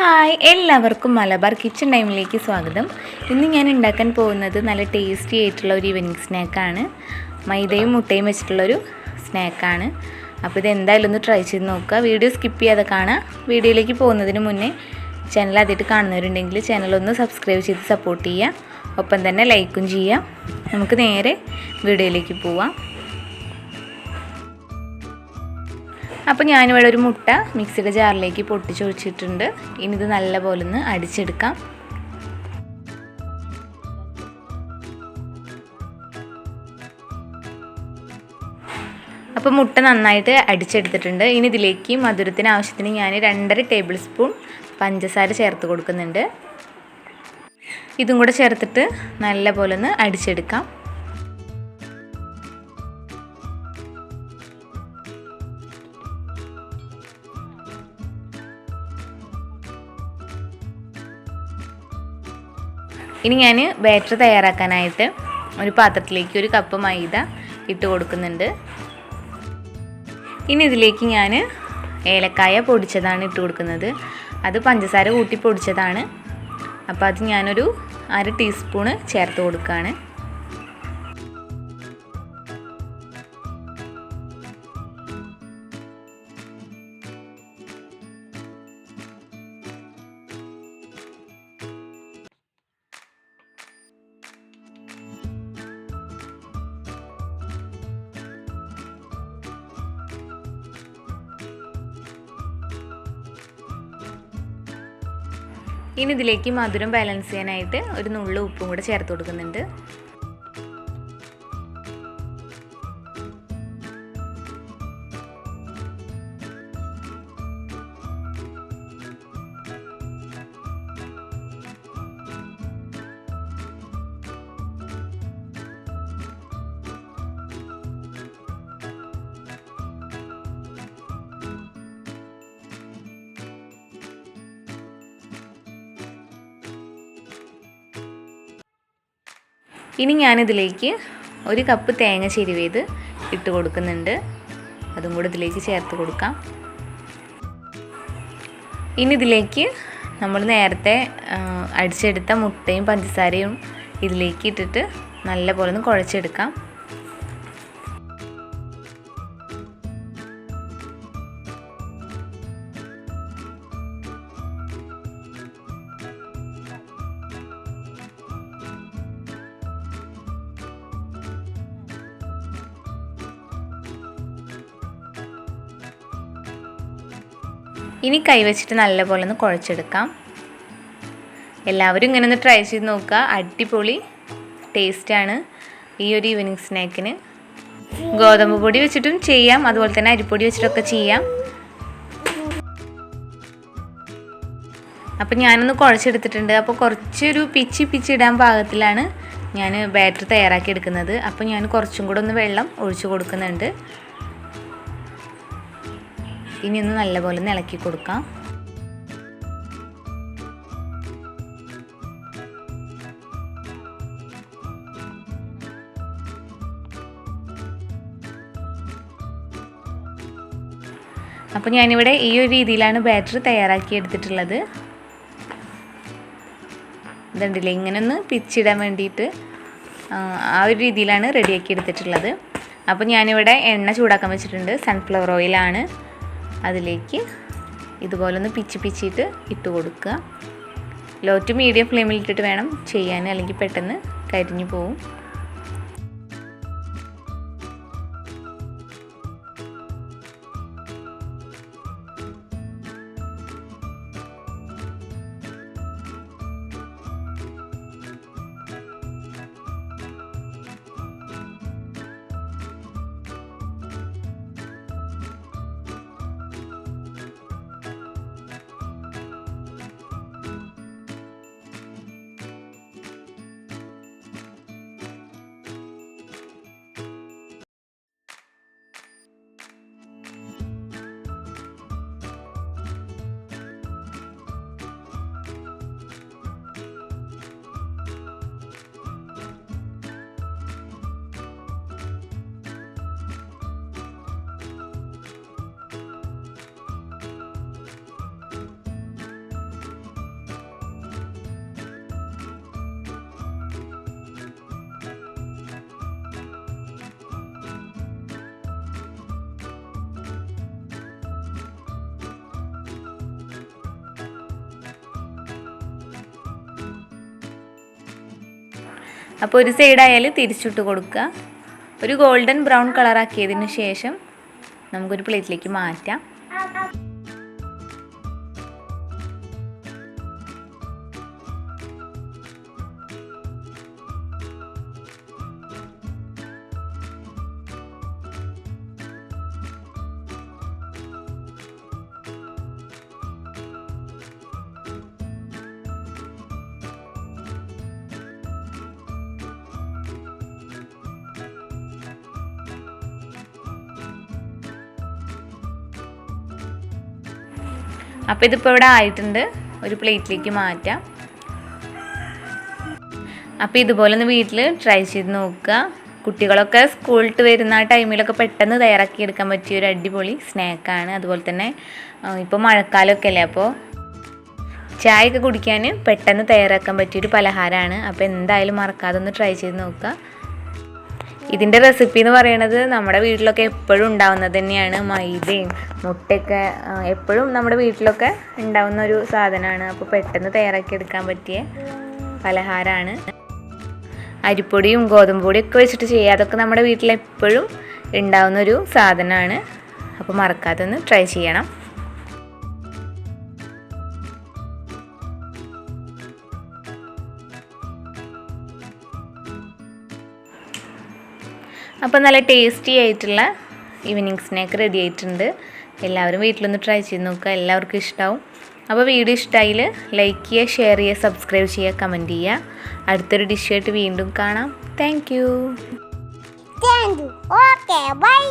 Hi, എല്ലാവർക്കും Malabar kitchen ടൈമിലേക്ക് സ്വാഗതം. ഇന്ന് ഞാൻ ഉണ്ടാക്കാൻ പോകുന്നത് നല്ല ടേസ്റ്റി ആയിട്ടുള്ള ഒരു ഈവനിങ് സ്നാക്കാണ്. മൈദയും മുട്ടയും വെച്ചിട്ടുള്ളൊരു സ്നാക്കാണ്. അപ്പോൾ ഇത് എന്തായാലും ഒന്ന് ട്രൈ ചെയ്ത് നോക്കുക. വീഡിയോ സ്കിപ്പ് ചെയ്യാതെ കാണുക. വീഡിയോയിലേക്ക് പോകുന്നതിന് മുന്നേ ചാനൽ ആദ്യമായിട്ട് കാണുന്നവരുണ്ടെങ്കിൽ ചാനലൊന്ന് സബ്സ്ക്രൈബ് ചെയ്ത് സപ്പോർട്ട് ചെയ്യുക. ഒപ്പം തന്നെ ലൈക്കും ചെയ്യാം. നമുക്ക് നേരെ വീഡിയോയിലേക്ക് പോവാം. അപ്പോൾ ഞാനിവിടെ ഒരു മുട്ട മിക്സിയുടെ ജാറിലേക്ക് പൊട്ടിച്ചൊഴിച്ചിട്ടുണ്ട്. ഇനി ഇത് നല്ലപോലെ ഒന്ന് അടിച്ചെടുക്കാം. അപ്പോൾ മുട്ട നന്നായിട്ട് അടിച്ചെടുത്തിട്ടുണ്ട്. ഇനി ഇതിലേക്ക് മധുരത്തിന് ആവശ്യത്തിന് ഞാൻ 2.5 ടേബിൾ സ്പൂൺ പഞ്ചസാര ചേർത്ത് കൊടുക്കുന്നുണ്ട്. ഇതും കൂടെ ചേർത്തിട്ട് നല്ലപോലെ ഒന്ന് അടിച്ചെടുക്കാം. ഇനി ഞാൻ ബാറ്റർ തയ്യാറാക്കാനായിട്ട് ഒരു പാത്രത്തിലേക്ക് 1 കപ്പ് മൈദ ഇട്ട് കൊടുക്കുന്നുണ്ട്. ഇനി ഇതിലേക്ക് ഞാൻ ഏലക്കായ പൊടിച്ചതാണ് ഇട്ട് കൊടുക്കുന്നത്. അത് പഞ്ചസാര കൂട്ടി പൊടിച്ചതാണ്. അപ്പോൾ അത് ഞാനൊരു 1/2 ടീസ്പൂണ് ചേർത്ത് കൊടുക്കുകയാണ്. ഇനി ഇതിലേക്ക് മധുരം ബാലൻസ് ചെയ്യാനായിട്ട് ഒരു നുള്ളു ഉപ്പും കൂടെ ചേർത്ത് കൊടുക്കുന്നുണ്ട്. ഇനി ഞാനിതിലേക്ക് 1 കപ്പ് തേങ്ങ ചിരവിയത് ഇട്ട് കൊടുക്കുന്നുണ്ട്. അതും കൂടി ഇതിലേക്ക് ചേർത്ത് കൊടുക്കാം. ഇനി ഇതിലേക്ക് നമ്മൾ നേരത്തെ അടിച്ചെടുത്ത മുട്ടയും പഞ്ചസാരയും ഇതിലേക്ക് ഇട്ടിട്ട് നല്ലപോലെ ഒന്ന് കുഴച്ചെടുക്കാം. ഇനി കൈവച്ചിട്ട് നല്ലപോലെ ഒന്ന് കുഴച്ചെടുക്കാം. എല്ലാവരും ഇങ്ങനെ ഒന്ന് ട്രൈ ചെയ്ത് നോക്കുക. അടിപൊളി ടേസ്റ്റാണ് ഈ ഒരു ഈവനിങ് സ്നാക്കിന്. ഗോതമ്പ് പൊടി വെച്ചിട്ടും ചെയ്യാം, അതുപോലെ തന്നെ അരിപ്പൊടി വെച്ചിട്ടൊക്കെ ചെയ്യാം. അപ്പോൾ ഞാനൊന്ന് കുഴച്ചെടുത്തിട്ടുണ്ട്. അപ്പോൾ കുറച്ചൊരു പിച്ചി ഇടാൻ പാകത്തിലാണ് ഞാൻ ബാറ്റർ തയ്യാറാക്കി എടുക്കുന്നത്. അപ്പോൾ ഞാൻ കുറച്ചും കൂടെ ഒന്ന് വെള്ളം ഒഴിച്ചു കൊടുക്കുന്നുണ്ട്. ഇനി ഒന്ന് നല്ലപോലെ ഒന്ന് ഇളക്കി കൊടുക്കാം. അപ്പോൾ ഞാനിവിടെ ഈ ഒരു രീതിയിലാണ് ബാറ്റർ തയ്യാറാക്കി എടുത്തിട്ടുള്ളത്. ഇതുണ്ടല്ലേ, ഇങ്ങനെ ഒന്ന് പിച്ചിടാൻ വേണ്ടിയിട്ട് ആ ഒരു രീതിയിലാണ് റെഡിയാക്കി എടുത്തിട്ടുള്ളത്. അപ്പോൾ ഞാനിവിടെ എണ്ണ ചൂടാക്കാൻ വെച്ചിട്ടുണ്ട്. സൺഫ്ലവർ ഓയിലാണ്. അതിലേക്ക് ഇതുപോലെ ഒന്ന് പിച്ചിട്ട് ഇട്ട് കൊടുക്കുക. ലോ ടു മീഡിയം ഫ്ലെയിമിൽ ഇട്ടിട്ട് വേണം ചെയ്യാൻ, അല്ലെങ്കിൽ പെട്ടെന്ന് കരിഞ്ഞു പോവും. അപ്പോൾ ഒരു സൈഡായാൽ തിരിച്ചിട്ട് കൊടുക്കുക. ഒരു ഗോൾഡൻ ബ്രൗൺ കളറാക്കിയതിന് ശേഷം നമുക്കൊരു പ്ലേറ്റിലേക്ക് മാറ്റാം. അപ്പോൾ ഇതിപ്പോൾ ഇവിടെ ആയിട്ടുണ്ട്. ഒരു പ്ലേറ്റിലേക്ക് മാറ്റാം. അപ്പോൾ ഇതുപോലെ ഒന്ന് വീട്ടിൽ ട്രൈ ചെയ്ത് നോക്കുക. കുട്ടികളൊക്കെ സ്കൂളിട്ട് വരുന്ന ആ ടൈമിലൊക്കെ പെട്ടെന്ന് തയ്യാറാക്കി എടുക്കാൻ പറ്റിയ ഒരു അടിപൊളി സ്നാക്കാണ്. അതുപോലെ തന്നെ ഇപ്പോൾ മഴക്കാലമൊക്കെ അല്ലേ, അപ്പോൾ ചായയൊക്കെ കുടിക്കാൻ പെട്ടെന്ന് തയ്യാറാക്കാൻ പറ്റിയൊരു പലഹാരമാണ്. അപ്പോൾ എന്തായാലും മറക്കാതെ ഒന്ന് ട്രൈ ചെയ്ത് നോക്കുക. ഇതിൻ്റെ റെസിപ്പി എന്ന് പറയുന്നത് നമ്മുടെ വീട്ടിലൊക്കെ എപ്പോഴും ഉണ്ടാവുന്നത് തന്നെയാണ്. മൈദയും മുട്ടയൊക്കെ എപ്പോഴും നമ്മുടെ വീട്ടിലൊക്കെ ഉണ്ടാവുന്ന ഒരു സാധനമാണ്. അപ്പോൾ പെട്ടെന്ന് തയ്യാറാക്കിയെടുക്കാൻ പറ്റിയ പലഹാരമാണ്. അരിപ്പൊടിയും ഗോതമ്പ് പൊടിയൊക്കെ വെച്ചിട്ട് ചെയ്യുക. അതൊക്കെ നമ്മുടെ വീട്ടിലെപ്പോഴും ഉണ്ടാവുന്നൊരു സാധനമാണ്. അപ്പോൾ മറക്കാതെ ഒന്ന് ട്രൈ ചെയ്യണം. അപ്പോൾ നല്ല ടേസ്റ്റി ആയിട്ടുള്ള ഈവനിങ് സ്നാക്ക് റെഡി ആയിട്ടുണ്ട്. എല്ലാവരും വീട്ടിലൊന്ന് ട്രൈ ചെയ്ത് നോക്കുക. എല്ലാവർക്കും ഇഷ്ടമാവും. അപ്പോൾ വീഡിയോ ഇഷ്ടമായാൽ ലൈക്ക് ചെയ്യുക, ഷെയർ ചെയ്യുക, സബ്സ്ക്രൈബ് ചെയ്യുക, കമൻറ്റ് ചെയ്യുക. അടുത്തൊരു ഡിഷായിട്ട് വീണ്ടും കാണാം. Thank you. Okay bye.